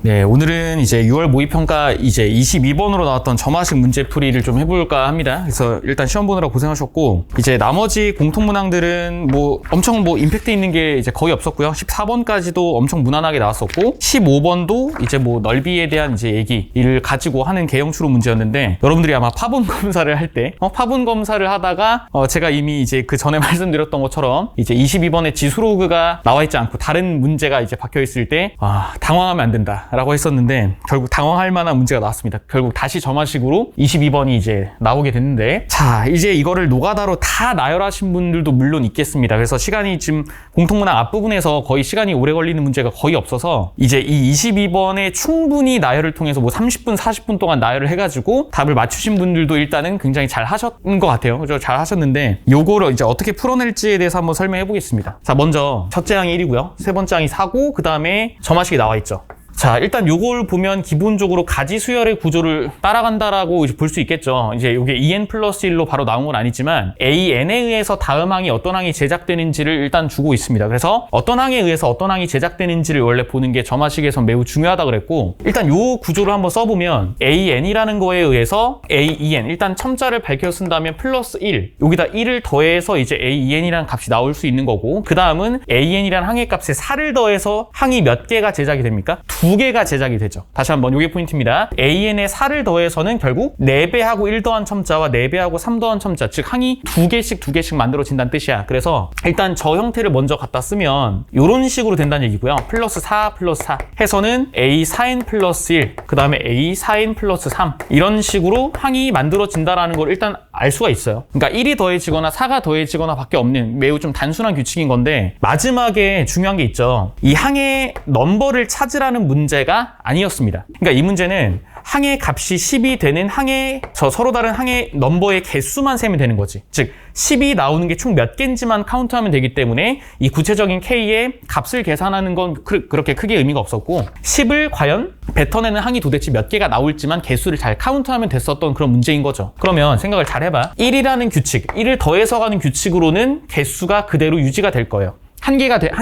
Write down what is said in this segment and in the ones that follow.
네, 오늘은 이제 6월 모의평가 이제 22번으로 나왔던 점화식 문제풀이를 좀 해볼까 합니다. 그래서 일단 시험 보느라 고생하셨고, 이제 나머지 공통문항들은 뭐 엄청 뭐 임팩트 있는 게 이제 거의 없었고요. 14번까지도 엄청 무난하게 나왔었고, 15번도 이제 뭐 넓이에 대한 이제 얘기를 가지고 하는 개형 추론 문제였는데, 여러분들이 아마 파본 검사를 할 때, 파본 검사를 하다가 제가 이미 이제 그 전에 말씀드렸던 것처럼 이제 22번에 지수로그가 나와 있지 않고 다른 문제가 이제 박혀 있을 때, 당황하면 안 된다 라고 했었는데, 결국 당황할 만한 문제가 나왔습니다. 결국 다시 점화식으로 22번이 이제 나오게 됐는데, 자, 이제 이거를 노가다로 다 나열하신 분들도 물론 있겠습니다. 그래서 시간이 지금 공통문항 앞부분에서 거의 시간이 오래 걸리는 문제가 거의 없어서, 이제 이 22번에 충분히 나열을 통해서 뭐 30분, 40분 동안 나열을 해가지고 답을 맞추신 분들도 일단은 굉장히 잘 하셨는 것 같아요. 그죠? 잘 하셨는데, 요거를 이제 어떻게 풀어낼지에 대해서 한번 설명해 보겠습니다. 자, 먼저 첫째 항이 1이고요. 세 번째 항이 4고, 그 다음에 점화식이 나와 있죠. 자, 일단 요걸 보면 기본적으로 가지 수열의 구조를 따라간다라고 볼 수 있겠죠. 이제 요게 2n 플러스 1로 바로 나온 건 아니지만 an에 의해서 다음 항이 어떤 항이 제작되는지를 일단 주고 있습니다. 그래서 어떤 항에 의해서 어떤 항이 제작되는지를 원래 보는 게 점화식에서 매우 중요하다 그랬고, 일단 요 구조를 한번 써보면 an이라는 거에 의해서 aen, 일단 첨자를 밝혀 쓴다면 플러스 1, 여기다 1을 더해서 이제 aen이라는 값이 나올 수 있는 거고, 그 다음은 an이라는 항의 값에 4를 더해서 항이 몇 개가 제작이 됩니까? 2개가 제작이 되죠. 다시 한번 이게 포인트입니다. an에 4를 더해서는 결국 4배하고 1 더한 첨자와 4배하고 3 더한 첨자, 즉 항이 2개씩 만들어진다는 뜻이야. 그래서 일단 저 형태를 먼저 갖다 쓰면 이런 식으로 된다는 얘기고요. 플러스 4 플러스 4 해서는 a 4n 플러스 1, 그 다음에 a 4n 플러스 3, 이런 식으로 항이 만들어진다라는 걸 일단 알 수가 있어요. 그러니까 1이 더해지거나 4가 더해지거나 밖에 없는 매우 좀 단순한 규칙인 건데, 마지막에 중요한 게 있죠. 이 항의 넘버를 찾으라는 문제가 아니었습니다. 그러니까 이 문제는 항의 값이 10이 되는 항의 서로 다른 항의 넘버의 개수만 세면 되는 거지. 즉 10이 나오는 게 총 몇 개인지만 카운트하면 되기 때문에 이 구체적인 k의 값을 계산하는 건 그렇게 크게 의미가 없었고, 10을 과연 뱉어내는 항이 도대체 몇 개가 나올지만 개수를 잘 카운트하면 됐었던 그런 문제인 거죠. 그러면 생각을 잘 해봐. 1이라는 규칙, 1을 더해서 가는 규칙으로는 개수가 그대로 유지가 될 거예요. 한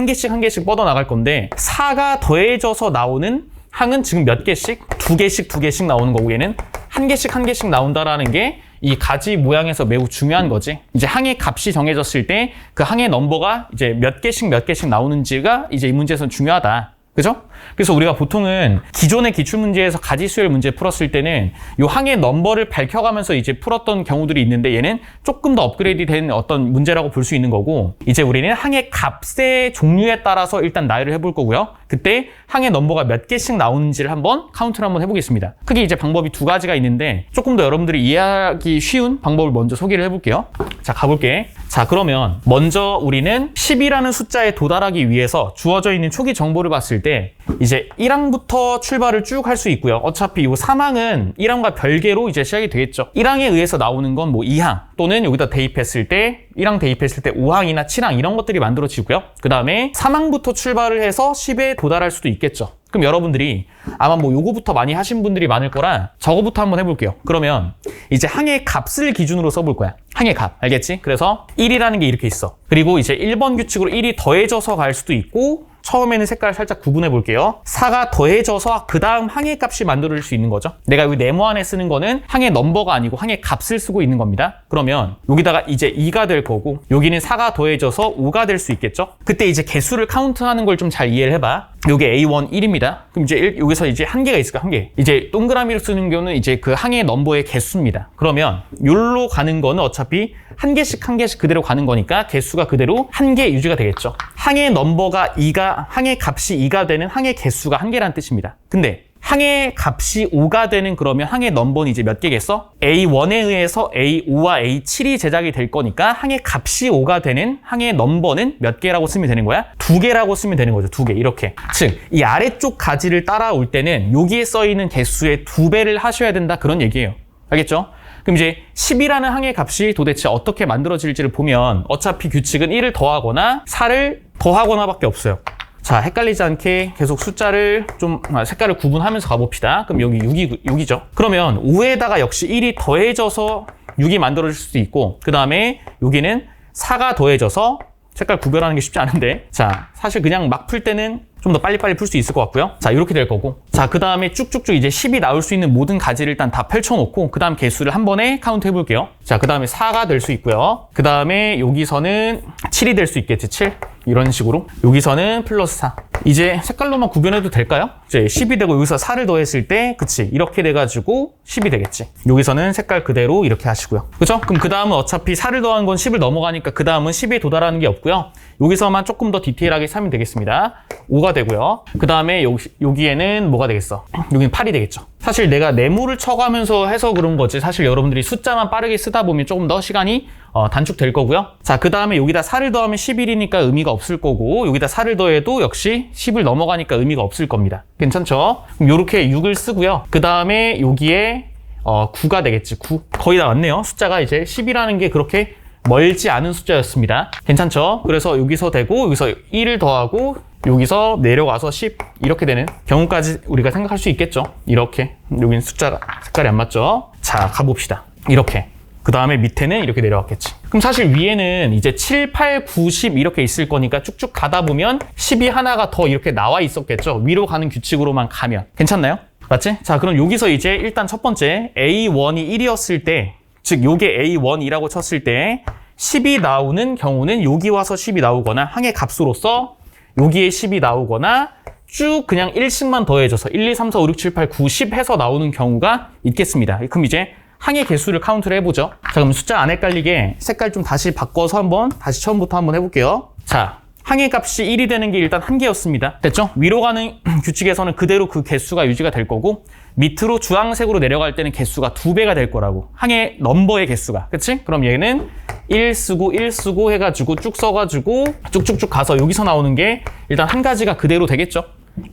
개씩 뻗어나갈 건데, 4가 더해져서 나오는 항은 지금 몇 개씩? 2개씩 나오는 거고, 얘는 한 개씩 나온다라는 게 이 가지 모양에서 매우 중요한 거지. 이제 항의 값이 정해졌을 때 그 항의 넘버가 이제 몇 개씩 나오는지가 이제 이 문제에서는 중요하다. 그죠? 그래서 우리가 보통은 기존의 기출문제에서 가지수열 문제 풀었을 때는 이 항의 넘버를 밝혀가면서 이제 풀었던 경우들이 있는데, 얘는 조금 더 업그레이드 된 어떤 문제라고 볼 수 있는 거고, 이제 우리는 항의 값의 종류에 따라서 일단 나열을 해볼 거고요. 그때 항의 넘버가 몇 개씩 나오는지를 한번 카운트를 한번 해보겠습니다. 크게 이제 방법이 두 가지가 있는데, 조금 더 여러분들이 이해하기 쉬운 방법을 먼저 소개를 해볼게요. 자, 가볼게. 자, 그러면 먼저 우리는 10이라는 숫자에 도달하기 위해서 주어져 있는 초기 정보를 봤을 때 이제 1항부터 출발을 쭉 할 수 있고요. 어차피 이 3항은 1항과 별개로 이제 시작이 되겠죠. 1항에 의해서 나오는 건 뭐 2항 또는 여기다 대입했을 때 1항 대입했을 때 5항이나 7항 이런 것들이 만들어지고요. 그 다음에 3항부터 출발을 해서 10에 도달할 수도 있겠죠. 그럼 여러분들이 아마 뭐 요거부터 많이 하신 분들이 많을 거라 저거부터 한번 해볼게요. 그러면 이제 항의 값을 기준으로 써볼 거야. 항의 값. 알겠지? 그래서 1이라는 게 이렇게 있어. 그리고 이제 1번 규칙으로 1이 더해져서 갈 수도 있고, 처음에는 색깔을 살짝 구분해 볼게요. 4가 더해져서 그 다음 항의 값이 만들어질 수 있는 거죠. 내가 여기 네모 안에 쓰는 거는 항의 넘버가 아니고 항의 값을 쓰고 있는 겁니다. 그러면 여기다가 이제 2가 될 거고, 여기는 4가 더해져서 5가 될 수 있겠죠. 그때 이제 개수를 카운트하는 걸 좀 잘 이해를 해봐. 요게 A1 1입니다. 그럼 이제 여기서 이제 한 개가 있을까? 한 개. 이제 동그라미로 쓰는 경우는 이제 그 항의 넘버의 개수입니다. 그러면 요로 가는 거는 어차피 한 개씩 그대로 가는 거니까 개수가 그대로 한 개 유지가 되겠죠. 항의 넘버가 2가, 항의 값이 2가 되는 항의 개수가 한 개라는 뜻입니다. 근데 항의 값이 5가 되는 그러면 항의 넘버는 이제 몇 개겠어? A1에 의해서 A5와 A7이 제작이 될 거니까 항의 값이 5가 되는 항의 넘버는 몇 개라고 쓰면 되는 거야? 2개라고 쓰면 되는 거죠. 2개. 이렇게. 즉, 이 아래쪽 가지를 따라올 때는 여기에 써있는 개수의 2배를 하셔야 된다. 그런 얘기예요. 알겠죠? 그럼 이제 10이라는 항의 값이 도대체 어떻게 만들어질지를 보면 어차피 규칙은 1을 더하거나 4를 더하거나 밖에 없어요. 자, 헷갈리지 않게 계속 숫자를 좀 색깔을 구분하면서 가봅시다. 그럼 여기 6이죠. 그러면 5에다가 역시 1이 더해져서 6이 만들어질 수도 있고, 그 다음에 여기는 4가 더해져서 색깔 구별하는 게 쉽지 않은데. 자, 사실 그냥 막 풀 때는 좀 더 빨리빨리 풀 수 있을 것 같고요. 자, 이렇게 될 거고. 자, 그 다음에 쭉쭉쭉 이제 10이 나올 수 있는 모든 가지를 일단 다 펼쳐놓고, 그 다음 개수를 한 번에 카운트 해볼게요. 자, 그 다음에 4가 될 수 있고요. 그 다음에 여기서는 7이 될 수 있겠지, 7. 이런 식으로. 여기서는 플러스 4. 이제 색깔로만 구별해도 될까요? 이제 10이 되고 여기서 4를 더했을 때, 그치. 이렇게 돼가지고 10이 되겠지. 여기서는 색깔 그대로 이렇게 하시고요. 그죠? 그럼 그 다음은 어차피 4를 더한 건 10을 넘어가니까 그 다음은 10에 도달하는 게 없고요. 여기서만 조금 더 디테일하게 사면 되겠습니다. 5가 되고요. 그 다음에 여기에는 뭐가 되겠어? 여기는 8이 되겠죠. 사실 내가 네모를 쳐가면서 해서 그런 거지. 사실 여러분들이 숫자만 빠르게 쓰다 보면 조금 더 시간이 단축될 거고요. 자, 그 다음에 여기다 4를 더하면 11이니까 의미가 없을 거고, 여기다 4를 더해도 역시 10을 넘어가니까 의미가 없을 겁니다. 괜찮죠? 그럼 요렇게 6을 쓰고요. 그 다음에 여기에 9가 되겠지. 9. 거의 다 왔네요. 숫자가 이제 10이라는 게 그렇게 멀지 않은 숫자였습니다. 괜찮죠? 그래서 여기서 되고, 여기서 1을 더하고, 여기서 내려가서 10 이렇게 되는 경우까지 우리가 생각할 수 있겠죠. 이렇게. 여기는 숫자가 색깔이 안 맞죠. 자, 가봅시다. 이렇게. 그 다음에 밑에는 이렇게 내려왔겠지. 그럼 사실 위에는 이제 7, 8, 9, 10 이렇게 있을 거니까 쭉쭉 가다 보면 10이 하나가 더 이렇게 나와 있었겠죠. 위로 가는 규칙으로만 가면. 괜찮나요? 맞지? 자, 그럼 여기서 이제 일단 첫 번째 A1이 1이었을 때, 즉 요게 A1이라고 쳤을 때 10이 나오는 경우는 여기 와서 10이 나오거나 항의 값으로서 여기에 10이 나오거나 쭉 그냥 1씩만 더해줘서 1, 2, 3, 4, 5, 6, 7, 8, 9, 10 해서 나오는 경우가 있겠습니다. 그럼 이제 항의 개수를 카운트를 해보죠. 자, 그럼 숫자 안 헷갈리게 색깔 좀 다시 바꿔서 다시 처음부터 한번 해볼게요. 자, 항의 값이 1이 되는 게 일단 한 개였습니다. 됐죠? 위로 가는 규칙에서는 그대로 그 개수가 유지가 될 거고, 밑으로 주황색으로 내려갈 때는 개수가 2배가 될 거라고. 항의 넘버의 개수가. 그치? 그럼 얘는 1 쓰고 1 쓰고 해가지고 쭉 써가지고 쭉쭉쭉 가서 여기서 나오는 게 일단 한 가지가 그대로 되겠죠?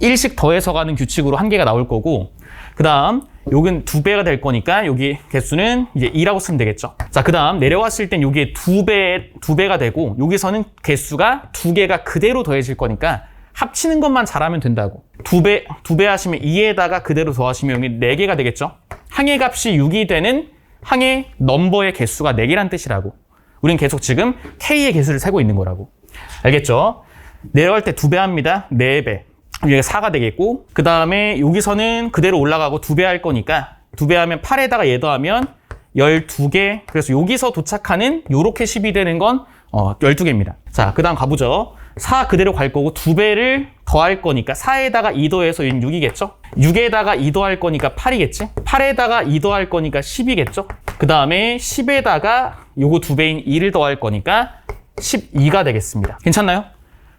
1씩 더해서 가는 규칙으로 한 개가 나올 거고, 그 다음 여긴 2배가 될 거니까 여기 개수는 이제 2라고 쓰면 되겠죠. 자, 그 다음 내려왔을 땐 여기에 2배가 되고, 여기서는 개수가 2개가 그대로 더해질 거니까 합치는 것만 잘하면 된다고. 2배 하시면 2에다가 그대로 더하시면 여기 4개가 되겠죠. 항의 값이 6이 되는 항의 넘버의 개수가 4개란 뜻이라고. 우린 계속 지금 K의 개수를 세고 있는 거라고. 알겠죠? 내려갈 때 2배 합니다. 4배. 여기가 4가 되겠고, 그 다음에 여기서는 그대로 올라가고 2배 할 거니까 2배 하면 8에다가 얘 더하면 12개. 그래서 여기서 도착하는 요렇게 10이 되는 건 12개입니다. 자, 그 다음 가보죠. 4 그대로 갈 거고 2배를 더할 거니까 4에다가 2 더해서 얘는 6이겠죠? 6에다가 2 더할 거니까 8이겠지? 8에다가 2 더할 거니까 10이겠죠? 그 다음에 10에다가 요거 2배인 2를 더할 거니까 12가 되겠습니다. 괜찮나요?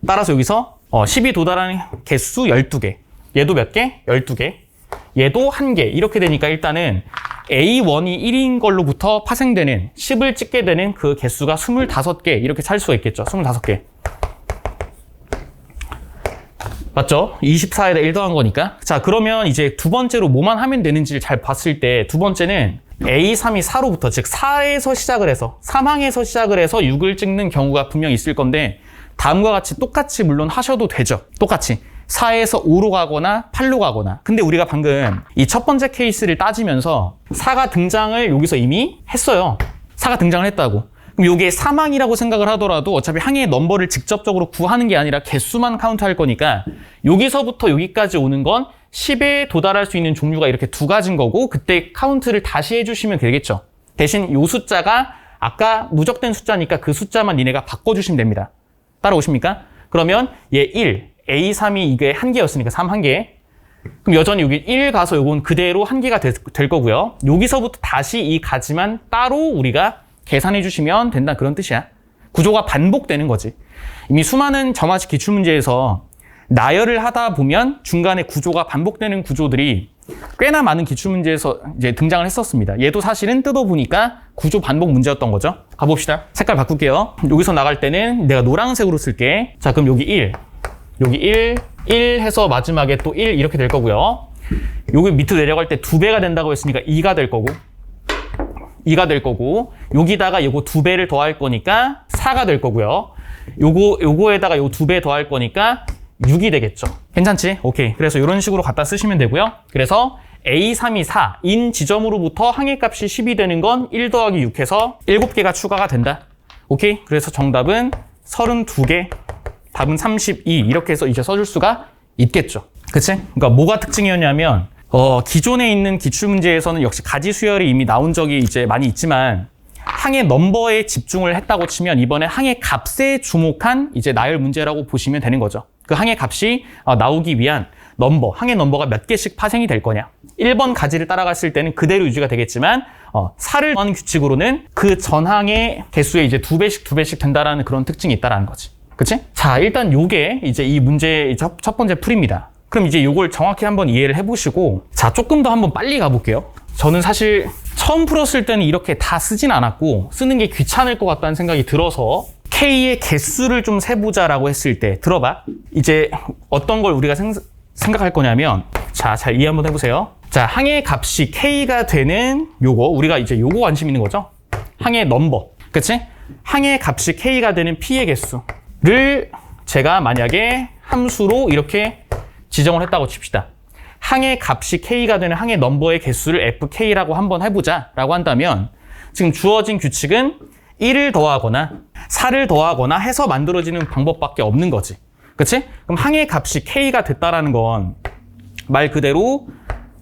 따라서 여기서 10이 도달하는 개수 12개. 얘도 몇 개? 12개. 얘도 1개. 이렇게 되니까 일단은 A1이 1인 걸로부터 파생되는 10을 찍게 되는 그 개수가 25개. 이렇게 살 수가 있겠죠. 25개. 맞죠? 24에다 1 더한 거니까. 자, 그러면 이제 두 번째로 뭐만 하면 되는지를 잘 봤을 때 두 번째는 A3이 4로부터, 즉 4에서 시작을 해서 3항에서 시작을 해서 6을 찍는 경우가 분명히 있을 건데, 다음과 같이 똑같이 물론 하셔도 되죠. 똑같이 4에서 5로 가거나 8로 가거나. 근데 우리가 방금 이 첫 번째 케이스를 따지면서 4가 등장을 여기서 이미 했어요. 4가 등장을 했다고. 그럼 이게 3항이라고 생각을 하더라도 어차피 항의 넘버를 직접적으로 구하는 게 아니라 개수만 카운트할 거니까 여기서부터 여기까지 오는 건 10에 도달할 수 있는 종류가 이렇게 두 가지인 거고, 그때 카운트를 다시 해주시면 되겠죠. 대신 이 숫자가 아까 누적된 숫자니까 그 숫자만 니네가 바꿔주시면 됩니다. 따라오십니까? 그러면 얘 1, A3이 이게 1개였으니까 3 1개. 그럼 여전히 여기 1 가서 요건 그대로 1개가 될 거고요. 여기서부터 다시 이 가지만 따로 우리가 계산해 주시면 된다, 그런 뜻이야. 구조가 반복되는 거지. 이미 수많은 점화식 기출문제에서 나열을 하다 보면 중간에 구조가 반복되는 구조들이 꽤나 많은 기출문제에서 이제 등장을 했었습니다. 얘도 사실은 뜯어보니까 구조 반복 문제였던 거죠. 가봅시다. 색깔 바꿀게요. 여기서 나갈 때는 내가 노란색으로 쓸게. 자, 그럼 여기 1, 여기 1 해서 마지막에 또 1 이렇게 될 거고요. 여기 밑으로 내려갈 때 2배가 된다고 했으니까 2가 될 거고, 2가 될 거고, 여기다가 요거 2배를 더할 거니까 4가 될 거고요. 요거에다가 요 2배 더할 거니까 6이 되겠죠. 괜찮지? 오케이. 그래서 이런 식으로 갖다 쓰시면 되고요. 그래서 A3이 4인 지점으로부터 항의 값이 10이 되는 건 1 더하기 6 해서 7개가 추가가 된다. 오케이? 그래서 정답은 32개, 답은 32 이렇게 해서 이제 써줄 수가 있겠죠. 그치? 그러니까 뭐가 특징이었냐면 기존에 있는 기출문제에서는 역시 가지 수열이 이미 나온 적이 이제 많이 있지만 항의 넘버에 집중을 했다고 치면 이번에 항의 값에 주목한 이제 나열 문제라고 보시면 되는 거죠. 그 항의 값이 나오기 위한 넘버, 항의 넘버가 몇 개씩 파생이 될 거냐. 1번 가지를 따라갔을 때는 그대로 유지가 되겠지만 4를 더하는 규칙으로는 그 전항의 개수에 이제 2배씩 된다라는 그런 특징이 있다라는 거지. 그치? 자, 일단 요게 이제 이 문제의 첫 번째 풀이입니다. 그럼 이제 요걸 정확히 한번 이해를 해보시고, 자, 조금 더 한번 빨리 가볼게요. 저는 사실 처음 풀었을 때는 이렇게 다 쓰진 않았고, 쓰는 게 귀찮을 것 같다는 생각이 들어서, K의 개수를 좀 세보자라고 했을 때, 들어봐. 이제 어떤 걸 우리가 생각할 거냐면, 자, 잘 이해 한번 해보세요. 자, 항의 값이 K가 되는 요거, 우리가 이제 요거 관심 있는 거죠? 항의 넘버. 그치? 항의 값이 K가 되는 P의 개수를 제가 만약에 함수로 이렇게 지정을 했다고 칩시다. 항의 값이 K가 되는 항의 넘버의 개수를 FK라고 한번 해보자 라고 한다면 지금 주어진 규칙은 1을 더하거나 4를 더하거나 해서 만들어지는 방법밖에 없는 거지. 그치? 그럼 항의 값이 K가 됐다라는 건 말 그대로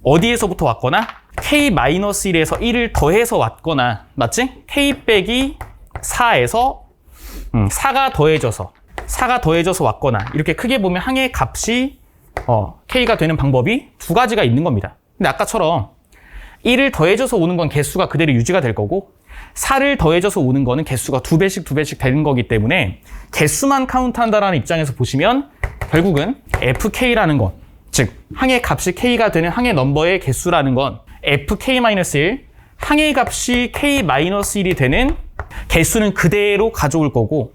어디에서부터 왔거나 K-1에서 1을 더해서 왔거나, 맞지? K 빼기 4에서 4가 더해져서 왔거나, 이렇게 크게 보면 항의 값이 K가 되는 방법이 두 가지가 있는 겁니다. 근데 아까처럼 1을 더해져서 오는 건 개수가 그대로 유지가 될 거고 4를 더해져서 오는 거는 개수가 2배씩 되는 거기 때문에 개수만 카운트한다라는 입장에서 보시면 결국은 FK라는 건, 즉 항의 값이 K가 되는 항의 넘버의 개수라는 건 FK-1, 항의 값이 K-1이 되는 개수는 그대로 가져올 거고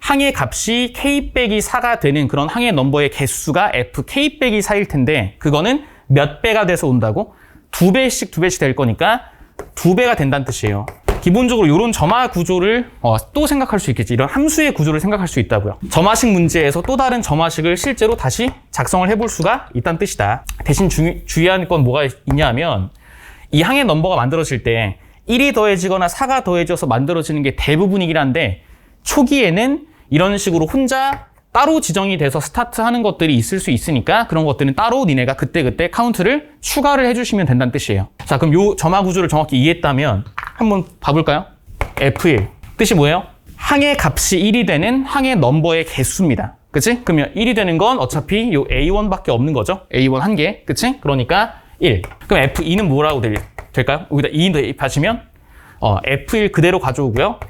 항의 값이 K 빼기 4가 되는 그런 항의 넘버의 개수가 FK 빼기 4일 텐데 그거는 몇 배가 돼서 온다고? 2배씩 될 거니까 2배가 된다는 뜻이에요. 기본적으로 이런 점화 구조를 또 생각할 수 있겠지. 이런 함수의 구조를 생각할 수 있다고요. 점화식 문제에서 또 다른 점화식을 실제로 다시 작성을 해볼 수가 있다는 뜻이다. 대신 주의할 건 뭐가 있냐 하면 이 항의 넘버가 만들어질 때 1이 더해지거나 4가 더해져서 만들어지는 게 대부분이긴 한데 초기에는 이런 식으로 혼자 따로 지정이 돼서 스타트하는 것들이 있을 수 있으니까 그런 것들은 따로 니네가 그때그때 카운트를 추가를 해주시면 된다는 뜻이에요. 자, 그럼 요 점화 구조를 정확히 이해했다면 한번 봐볼까요? F1 뜻이 뭐예요? 항의 값이 1이 되는 항의 넘버의 개수입니다. 그치? 그러면 1이 되는 건 어차피 요 A1밖에 없는 거죠. A1 한 개. 그치? 그러니까 1. 그럼 F2는 뭐라고 될까요? 여기다 2 대입하시면 F1 그대로 가져오고요.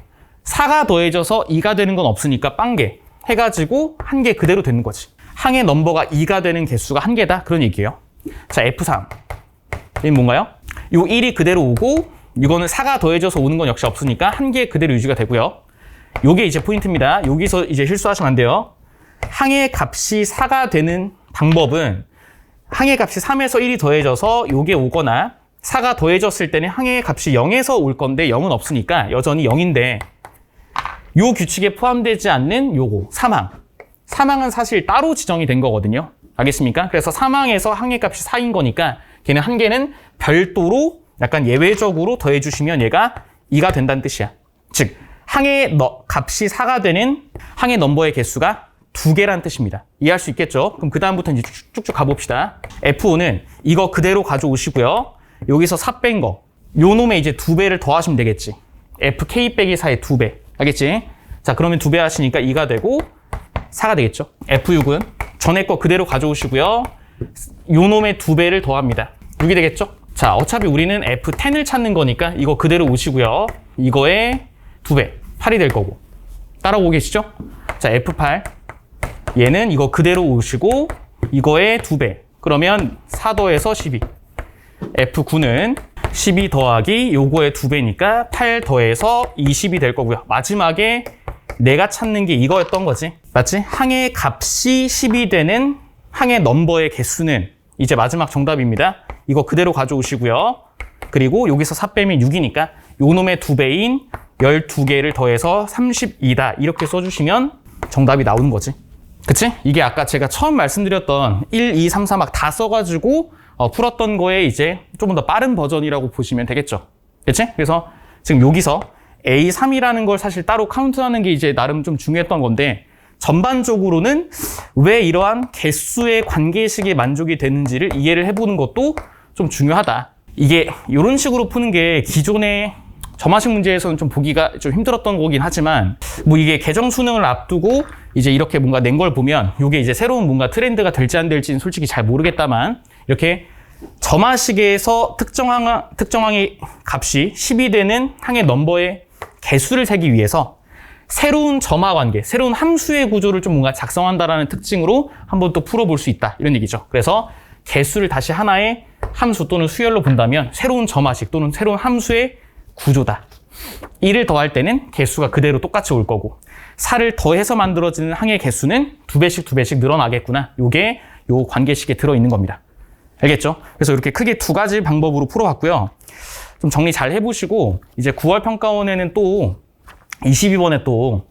4가 더해져서 2가 되는 건 없으니까 빵개 해가지고 한 개 그대로 되는 거지. 항의 넘버가 2가 되는 개수가 한 개다. 그런 얘기예요. 자, F3. 이게 뭔가요? 요 1이 그대로 오고 이거는 4가 더해져서 오는 건 역시 없으니까 한 개 그대로 유지가 되고요. 요게 이제 포인트입니다. 여기서 이제 실수하시면 안 돼요. 항의 값이 4가 되는 방법은 항의 값이 3에서 1이 더해져서 요게 오거나 4가 더해졌을 때는 항의 값이 0에서 올 건데 0은 없으니까 여전히 0인데 요 규칙에 포함되지 않는 요거 사망은 사실 따로 지정이 된 거거든요. 알겠습니까? 그래서 사망에서 항의 값이 4인 거니까 걔는 한 개는 별도로 약간 예외적으로 더해주시면 얘가 2가 된다는 뜻이야. 즉 항의 값이 4가 되는 항의 넘버의 개수가 2개라는 뜻입니다. 이해할 수 있겠죠? 그럼 그 다음부터 이제 쭉쭉 가봅시다. F5는 이거 그대로 가져오시고요. 여기서 4 뺀 거 요 놈에 이제 2배를 더하시면 되겠지. FK 빼기 4의 2배. 알겠지? 자, 그러면 2배 하시니까 2가 되고 4가 되겠죠? F6은 전에 거 그대로 가져오시고요. 요 놈의 2배를 더합니다. 6이 되겠죠? 자, 어차피 우리는 F10을 찾는 거니까 이거 그대로 오시고요. 이거의 2배, 8이 될 거고. 따라오고 계시죠? 자, F8. 얘는 이거 그대로 오시고 이거의 2배. 그러면 4 더해서 12. F9는 12 더하기 요거의 2배니까 8 더해서 20이 될 거고요. 마지막에 내가 찾는 게 이거였던 거지. 맞지? 항의 값이 10이 되는 항의 넘버의 개수는 이제 마지막 정답입니다. 이거 그대로 가져오시고요. 그리고 여기서 4 빼면 6이니까 요 놈의 2배인 12개를 더해서 32다. 이렇게 써주시면 정답이 나오는 거지. 그치? 이게 아까 제가 처음 말씀드렸던 1, 2, 3, 4 막 다 써가지고 풀었던 거에 이제 조금 더 빠른 버전이라고 보시면 되겠죠. 그치? 그래서 지금 여기서 A3이라는 걸 사실 따로 카운트하는 게 이제 나름 좀 중요했던 건데 전반적으로는 왜 이러한 개수의 관계식이 만족이 되는지를 이해를 해보는 것도 좀 중요하다. 이게 이런 식으로 푸는 게 기존의 점화식 문제에서는 좀 보기가 좀 힘들었던 거긴 하지만 뭐 이게 개정 수능을 앞두고 이제 이렇게 뭔가 낸 걸 보면 이게 이제 새로운 뭔가 트렌드가 될지 안 될지는 솔직히 잘 모르겠다만 이렇게 점화식에서 특정항의 값이 10이 되는 항의 넘버의 개수를 세기 위해서 새로운 점화 관계, 새로운 함수의 구조를 좀 뭔가 작성한다라는 특징으로 한번 또 풀어볼 수 있다. 이런 얘기죠. 그래서 개수를 다시 하나의 함수 또는 수열로 본다면 새로운 점화식 또는 새로운 함수의 구조다. 1을 더할 때는 개수가 그대로 똑같이 올 거고 4를 더해서 만들어지는 항의 개수는 2배씩 늘어나겠구나. 요게 요 관계식에 들어있는 겁니다. 알겠죠? 그래서 이렇게 크게 두 가지 방법으로 풀어봤고요. 좀 정리 잘 해보시고 이제 9월 평가원에는 또 22번에 또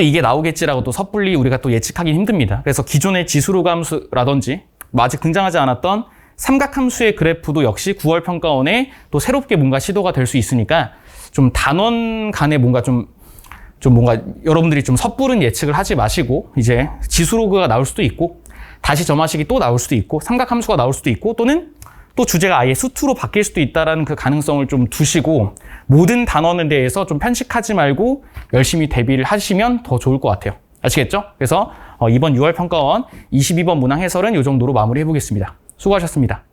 이게 나오겠지라고 또 섣불리 우리가 또 예측하기 힘듭니다. 그래서 기존의 지수로 함수라든지 아직 등장하지 않았던 삼각함수의 그래프도 역시 9월 평가원에 또 새롭게 뭔가 시도가 될 수 있으니까 좀 단원 간에 뭔가 좀 뭔가 여러분들이 좀 섣부른 예측을 하지 마시고 이제 지수로그가 나올 수도 있고 다시 점화식이 또 나올 수도 있고 삼각함수가 나올 수도 있고 또는 또 주제가 아예 수투로 바뀔 수도 있다는 그 가능성을 좀 두시고 모든 단원에 대해서 좀 편식하지 말고 열심히 대비를 하시면 더 좋을 것 같아요. 아시겠죠? 그래서 이번 6월 평가원 22번 문항 해설은 이 정도로 마무리해 보겠습니다. 수고하셨습니다.